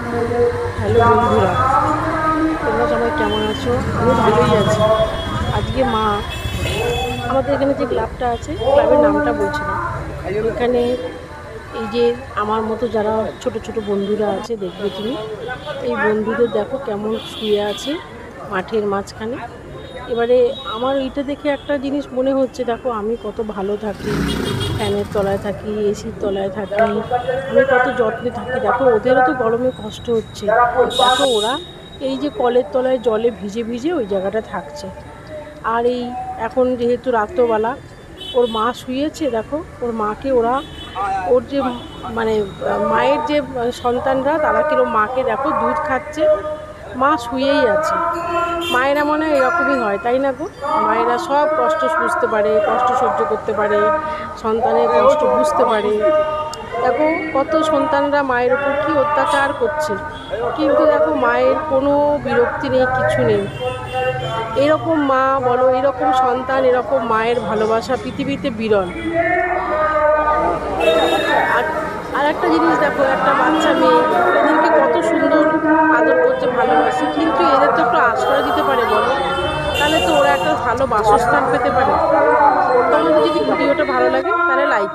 Hello বন্ধুরা, তোমরা সবাই কেমন আছো? আমি ভালোই আছি। আজকে মা আমাদের এখানে যে ক্লাবটা আছে, ক্লাবের নামটা বলছি না, এখানে এই যে আমার মতো যারা ছোট ছোট বন্ধুরা আছে, দেখবে তুমি এই বন্ধুদের দেখো কেমন শুয়ে আছে মাঠের মাঝখানে। এবারে আমার এইটা দেখে একটা জিনিস মনে হচ্ছে, দেখো আমি কত ভালো থাকি, ফ্যানের তলায় থাকি, এসির তলায় থাকি, আমি কত যত্নে থাকি। দেখো ওদেরও তো গরমে কষ্ট হচ্ছে, দেখো ওরা এই যে কলের তলায় জলে ভিজে ভিজে ওই জায়গাটা থাকছে। আর এই এখন যেহেতু রাত্রবেলা ওর মা শুয়েছে, দেখো ওর মাকে ওরা ওর যে মানে মায়ের যে সন্তানরা তারা কিরম মাকে দেখো দুধ খাচ্ছে, মা শুয়েই আছে। মায়েরা মনে হয় এরকমই হয়, তাই না গো? মায়েরা সব কষ্ট বুঝতে পারে, কষ্ট সহ্য করতে পারে, সন্তানের কষ্ট বুঝতে পারে। দেখো কত সন্তানরা মায়ের উপর কী অত্যাচার করছে, কিন্তু দেখো মায়ের কোনো বিরক্তি নেই, কিছু নেই। এরকম মা বলো, এরকম সন্তান, এরকম মায়ের ভালোবাসা পৃথিবীতে বিরল। আর আর একটা জিনিস দেখো, একটা বাচ্চা মেয়ে এদেরকে কত সুন্দর আদর করছে, ভালোবাসে, কিন্তু এদের তো একটু আশ্রয় দিতে পারে বলো, তাহলে তো ওরা একটা ভালো বাসস্থান পেতে পারে। তোমাদের যদি ভিডিওটা ভালো লাগে তাহলে লাইক